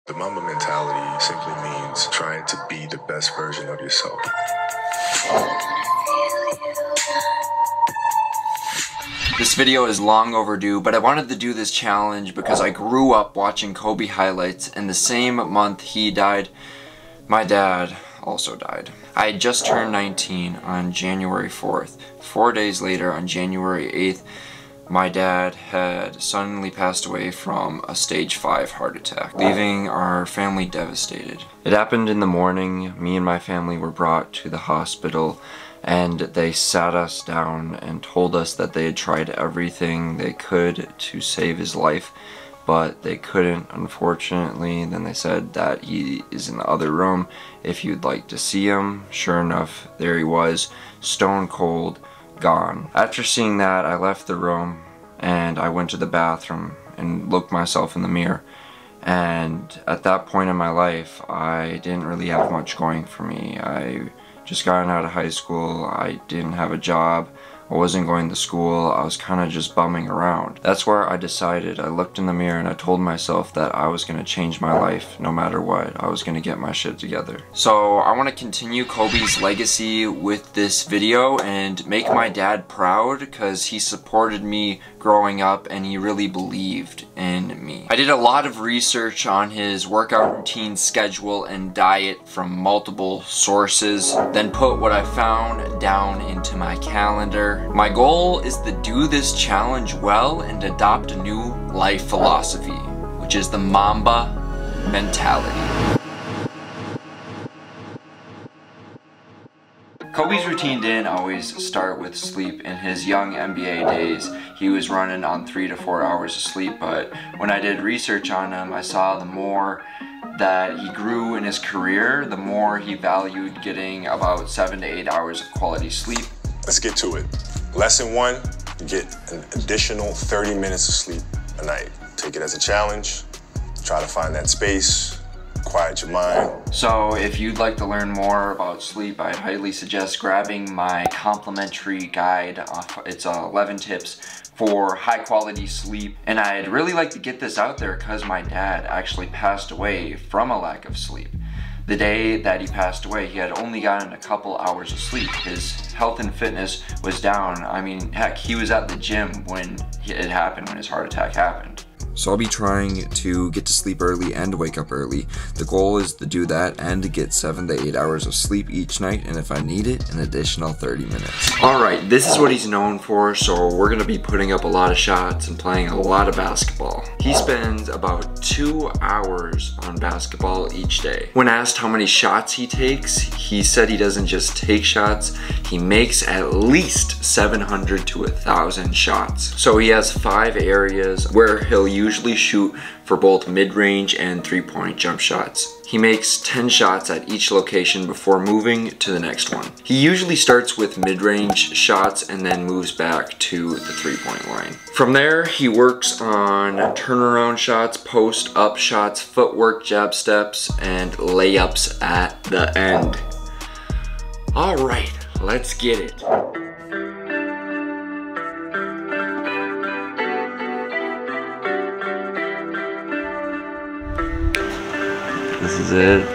The Mamba Mentality simply means trying to be the best version of yourself. This video is long overdue, but I wanted to do this challenge because I grew up watching Kobe highlights, and the same month he died, my dad also died. I had just turned 19 on January 4th. 4 days later, on January 8th, my dad had suddenly passed away from a stage 5 heart attack, leaving our family devastated. It happened in the morning. Me and my family were brought to the hospital, and they sat us down and told us that they had tried everything they could to save his life, but they couldn't, unfortunately. Then they said that he is in the other room if you'd like to see him. Sure enough, there he was, stone cold, gone. After seeing that, I left the room and I went to the bathroom and looked myself in the mirror. And at that point in my life, I didn't really have much going for me. I just gotten out of high school. I didn't have a job. I wasn't going to school. I was kind of just bumming around. That's where I decided. I looked in the mirror and I told myself that I was going to change my life no matter what. I was going to get my shit together. So I want to continue Kobe's legacy with this video and make my dad proud, because he supported me growing up and he really believed in me. I did a lot of research on his workout routine, schedule, and diet from multiple sources, then put what I found down into my calendar. My goal is to do this challenge well and adopt a new life philosophy, which is the Mamba Mentality. Kobe's routine didn't always start with sleep. In his young NBA days, he was running on 3 to 4 hours of sleep, but when I did research on him, I saw the more that he grew in his career, the more he valued getting about 7 to 8 hours of quality sleep. Let's get to it. Lesson 1, you get an additional 30 minutes of sleep a night. Take it as a challenge. Try to find that space, quiet your mind. So if you'd like to learn more about sleep, I highly suggest grabbing my complimentary guide. It's 11 tips for high quality sleep. And I'd really like to get this out there because my dad actually passed away from a lack of sleep. The day that he passed away, he had only gotten a couple hours of sleep. His health and fitness was down. I mean, heck, he was at the gym when it happened, when his heart attack happened. So I'll be trying to get to sleep early and wake up early. The goal is to do that and to get 7 to 8 hours of sleep each night, and if I need it, an additional 30 minutes. Alright, this is what he's known for, so we're going to be putting up a lot of shots and playing a lot of basketball. He spends about 2 hours on basketball each day. When asked how many shots he takes, he said he doesn't just take shots, he makes at least 700 to 1,000 shots. So he has 5 areas where he'll usually shoot for both mid-range and 3-point jump shots. He makes 10 shots at each location before moving to the next one. He usually starts with mid-range shots and then moves back to the 3-point line. From there, he works on turnaround shots, post-up shots, footwork, jab steps, and layups at the end. All right, let's get it. This is it.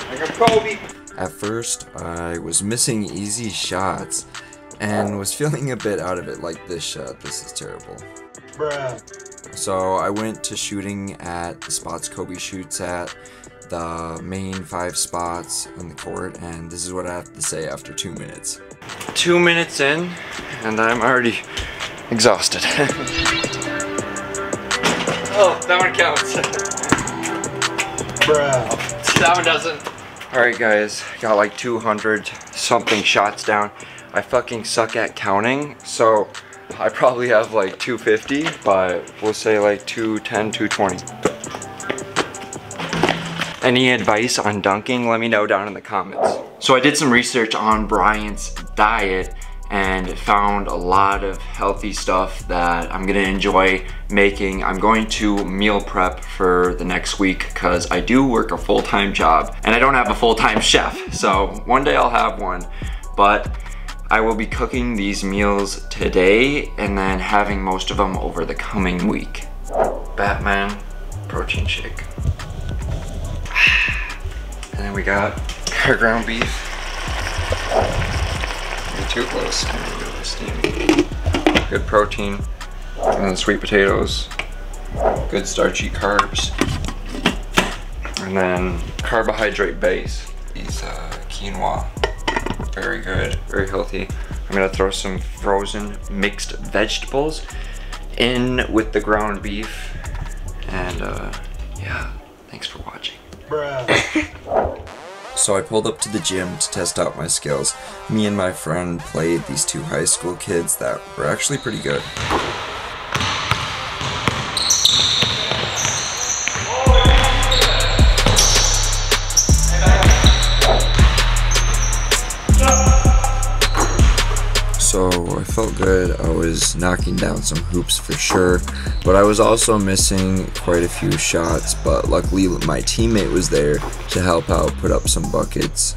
I got Kobe. At first, I was missing easy shots and was feeling a bit out of it, like this shot. This is terrible. Bruh. So I went to shooting at the spots Kobe shoots at, the main 5 spots on the court, and this is what I have to say after 2 minutes. 2 minutes in, and I'm already exhausted. Oh, that one counts. Bruh. That one doesn't. Alright guys, got like 200 something shots down. I fucking suck at counting, so I probably have like 250, but we'll say like 210, 220. Any advice on dunking? Let me know down in the comments. So I did some research on Bryant's diet and found a lot of healthy stuff that I'm gonna enjoy making. I'm going to meal prep for the next week because I do work a full-time job and I don't have a full-time chef. So one day I'll have one, but I will be cooking these meals today and then having most of them over the coming week. Batman protein shake. And then we got our ground beef. You're too close. Good protein. And then sweet potatoes. Good starchy carbs. And then carbohydrate base. These quinoa. Very good, very healthy. I'm gonna throw some frozen mixed vegetables in with the ground beef. And yeah, thanks for watching. So I pulled up to the gym to test out my skills. Me and my friend played these two high school kids that were actually pretty good. So I felt good. I was knocking down some hoops for sure, but I was also missing quite a few shots, but luckily my teammate was there to help out put up some buckets.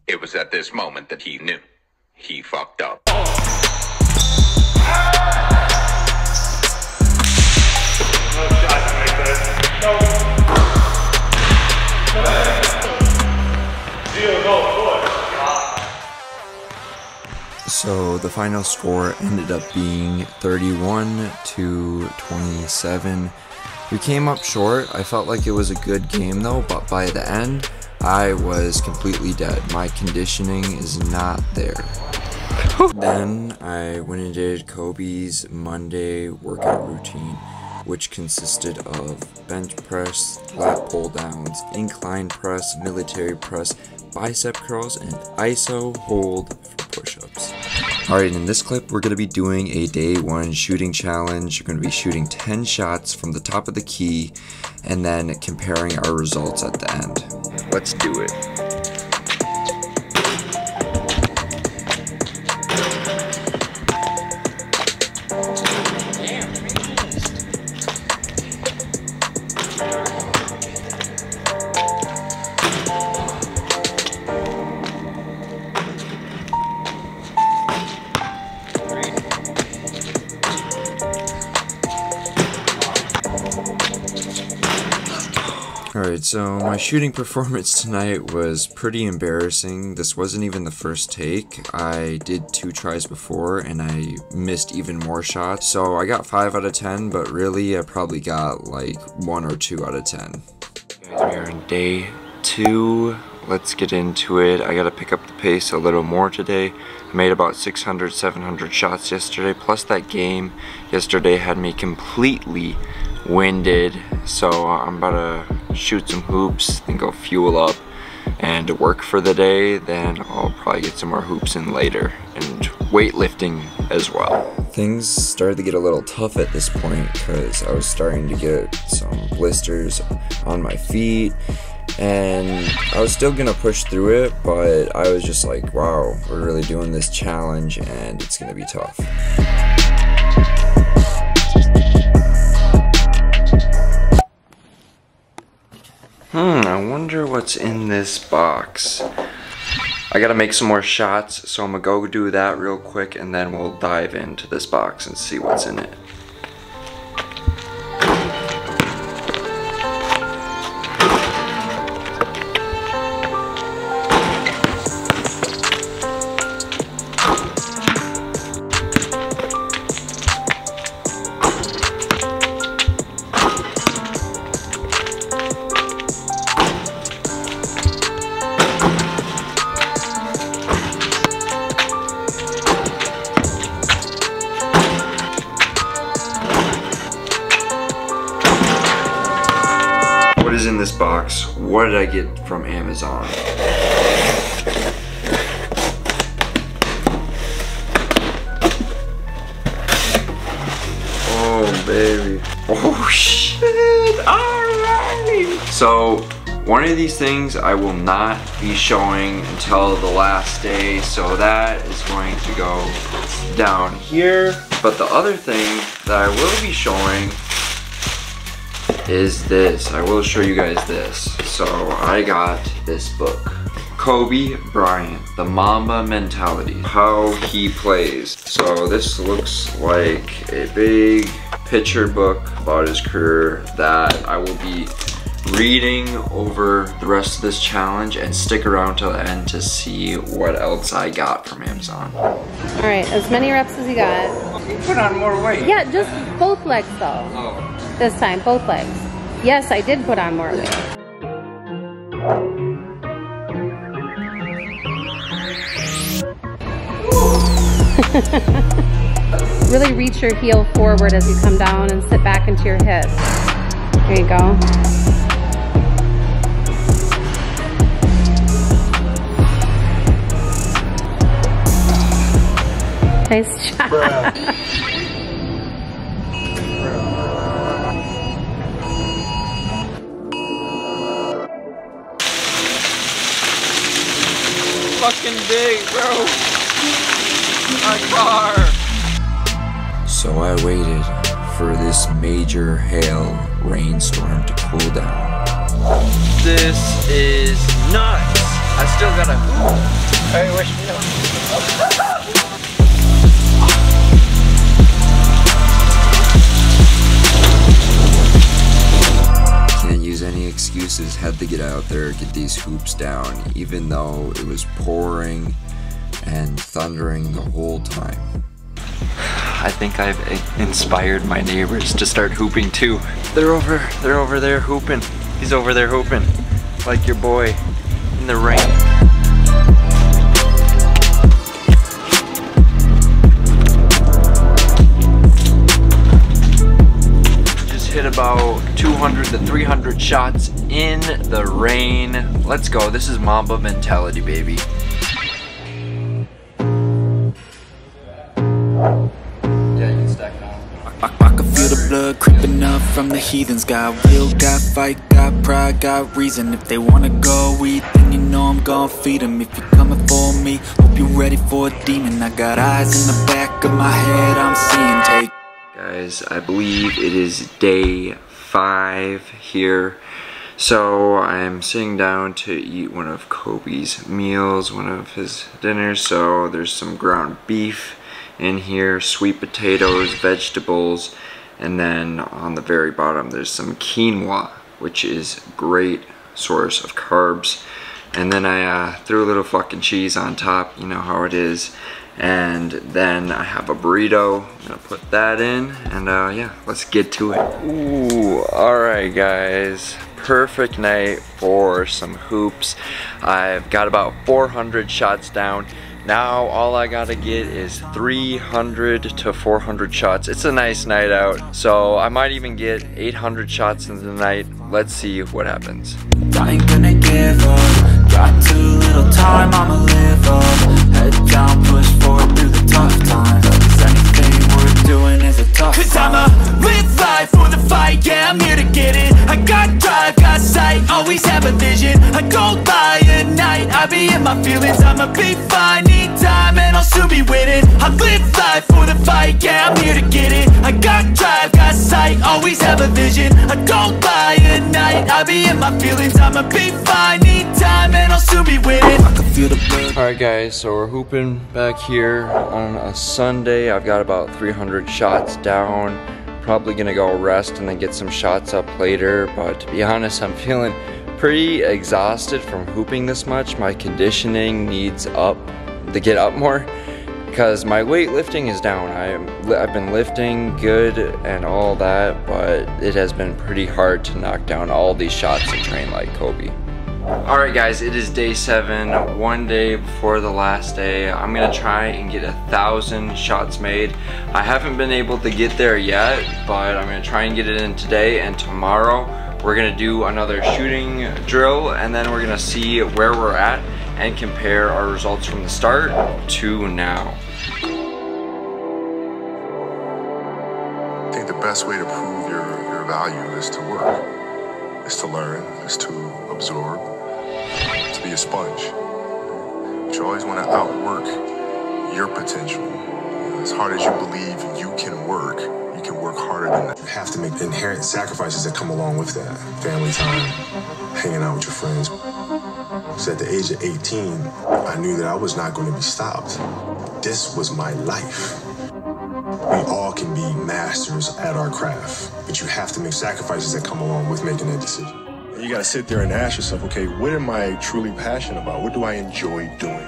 It was at this moment that he knew. He fucked up. So the final score ended up being 31-27. We came up short. I felt like it was a good game though, but by the end, I was completely dead. My conditioning is not there. Then I went and did Kobe's Monday workout routine, which consisted of bench press, lat pull downs, incline press, military press, bicep curls, and iso hold for push-ups. Alright, in this clip we're going to be doing a day 1 shooting challenge. We're going to be shooting 10 shots from the top of the key and then comparing our results at the end. Let's do it. Alright, so my shooting performance tonight was pretty embarrassing. This wasn't even the first take. I did 2 tries before and I missed even more shots. So I got 5 out of 10, but really I probably got like 1 or 2 out of 10. Guys, we are on day 2. Let's get into it. I gotta pick up the pace a little more today. I made about 600, 700 shots yesterday, plus that game yesterday had me completely winded. So I'm about to shoot some hoops, then go fuel up and work for the day. Then I'll probably get some more hoops in later, and weightlifting as well. Things started to get a little tough at this point because I was starting to get some blisters on my feet, and I was still gonna push through it, but I was just like, wow, we're really doing this challenge and it's gonna be tough. I wonder what's in this box. I gotta make some more shots, so I'm gonna go do that real quick and then we'll dive into this box and see what's in it. What is in this box? What did I get from Amazon? So one of these things I will not be showing until the last day, so that is going to go down here. But the other thing that I will be showing is this. I will show you guys this. So I got this book, Kobe Bryant, the Mamba Mentality, how he plays. So this looks like a big picture book about his career that I will be reading over the rest of this challenge, and stick around till the end to see what else I got from Amazon. All right, as many reps as you got. You put on more weight. Yeah, just both legs though. Oh. This time, both legs. Yes, I did put on more weight. Really reach your heel forward as you come down and sit back into your hips. There you go. Nice job. Fucking big, bro. My car. So I waited for this major hail rainstorm to cool down. This is nuts. I still gotta. I wish me luck. Can't use any excuses. Had to get out there, get these hoops down, even though it was pouring and thundering the whole time. I think I've inspired my neighbors to start hooping too. They're over there hooping. He's over there hooping, like your boy in the rain. Just hit about 200 to 300 shots in the rain. Let's go. This is Mamba Mentality, baby. I can feel the blood creeping up from the heathens. Got will, got fight, got pride, got reason. If they wanna go eat, then you know I'm gonna feed them. If you're coming for me, hope you're ready for a demon. I got eyes in the back of my head, I'm seeing. Take Guys, I believe it is day 5 here. So I'm sitting down to eat one of Kobe's meals, one of his dinners. So there's some ground beef in here, sweet potatoes, vegetables, and then on the very bottom there's some quinoa, which is a great source of carbs. And then I threw a little fucking cheese on top, you know how it is. And then I have a burrito. I'm gonna put that in, and yeah, let's get to it. Ooh, alright guys. Perfect night for some hoops. I've got about 400 shots down. Now all I gotta get is 300 to 400 shots. It's a nice night out, so I might even get 800 shots in the night. Let's see what happens. I ain't gonna give up. Got too little time, I'ma live up. Head down, push forward through the tough times. Cause anything we're doing is a tough time. Cause I'ma live life for the fight, yeah, I'm here to get it. I got drive, got sight, always have a vision. I don't lie at night, I be in my feelings. I'ma be fine, need time, and I'll soon be winning. I live life for the fight, yeah, I'm here to get it. I got drive, got sight, always have a vision. I don't lie at night, I be in my feelings. I'ma be fine, need time, and I'll soon be winning. I can feel the blood. Alright guys, so we're hooping back here on a Sunday. I've got about 300 shots down. Probably gonna go rest and then get some shots up later, but to be honest, I'm feeling pretty exhausted from hooping this much. My conditioning needs to get up more because my weightlifting is down. I've been lifting good and all that, but it has been pretty hard to knock down all these shots and train like Kobe. Alright guys, it is day 7, one day before the last day. I'm gonna try and get 1,000 shots made. I haven't been able to get there yet, but I'm gonna try and get it in today, and tomorrow we're gonna do another shooting drill, and then we're gonna see where we're at and compare our results from the start to now. I think the best way to prove your value is to work. is to learn, is to absorb, to be a sponge. But you always want to outwork your potential. As hard as you believe you can work harder than that. You have to make inherent sacrifices that come along with that. Family time, hanging out with your friends. So at the age of 18, I knew that I was not going to be stopped. This was my life. We all can be masters at our craft, but you have to make sacrifices that come along with making that decision. And you got to sit there and ask yourself, okay, what am I truly passionate about? What do I enjoy doing?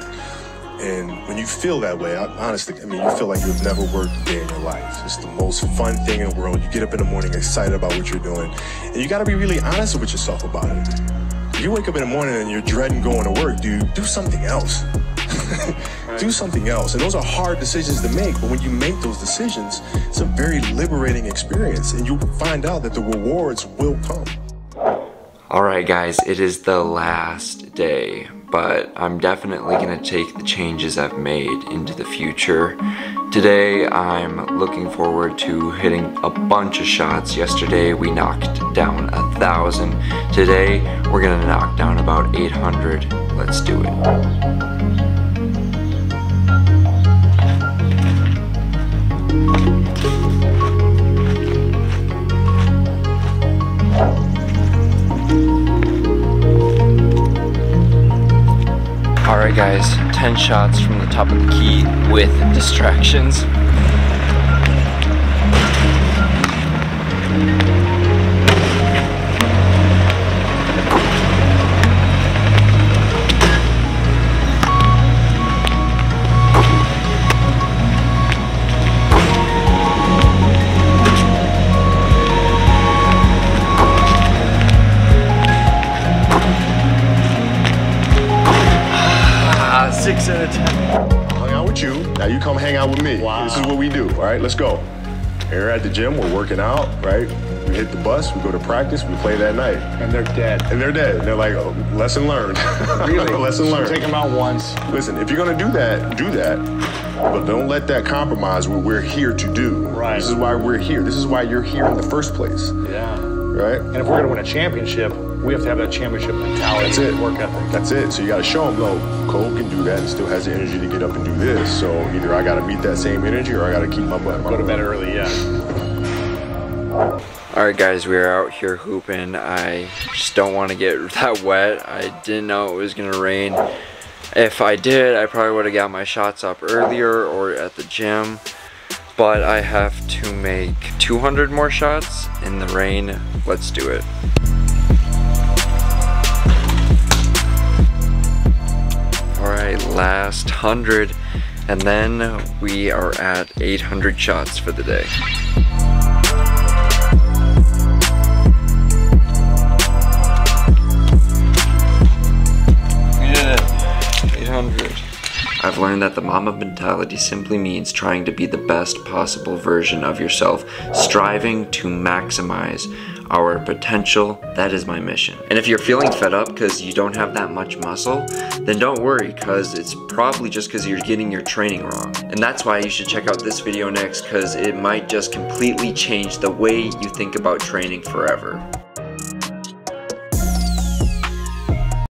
And when you feel that way, honestly, you feel like you've never worked a day in your life. It's the most fun thing in the world. You get up in the morning excited about what you're doing. And you got to be really honest with yourself about it. If you wake up in the morning and you're dreading going to work, dude, do something else. Do something else. And those are hard decisions to make, but when you make those decisions, it's a very liberating experience, and you find out that the rewards will come. Alright guys, it is the last day, but I'm definitely going to take the changes I've made into the future. Today I'm looking forward to hitting a bunch of shots. Yesterday we knocked down 1,000. Today we're going to knock down about 800. Let's do it. Alright guys, 10 shots from the top of the key with distractions. Hung out with you, now you come hang out with me. Wow. This is what we do, all right? Let's go. Here at the gym, we're working out, right? We hit the bus, we go to practice, we play that night. And they're dead. And they're dead. They're like, oh, lesson learned. Really? Lesson learned. Take them out once. Listen, if you're gonna do that, do that. But don't let that compromise what we're here to do. Right. This is why we're here. This is why you're here in the first place. Yeah. Right? And if we're gonna win a championship, we have to have that championship mentality. That's it. Work ethic. That's it. So you gotta show them, no, Cole can do that and still has the energy to get up and do this. So either I gotta meet that same energy or I gotta keep my butt. Go to bed early, yeah. Alright guys, we are out here hooping. I just don't want to get that wet. I didn't know it was going to rain. If I did, I probably would have got my shots up earlier or at the gym. But I have to make 200 more shots in the rain. Let's do it. Alright, last 100. And then we are at 800 shots for the day. I've learned that the Mamba Mentality simply means trying to be the best possible version of yourself, striving to maximize our potential. That is my mission. And if you're feeling fed up because you don't have that much muscle, then don't worry, because it's probably just because you're getting your training wrong. And that's why you should check out this video next, because it might just completely change the way you think about training forever.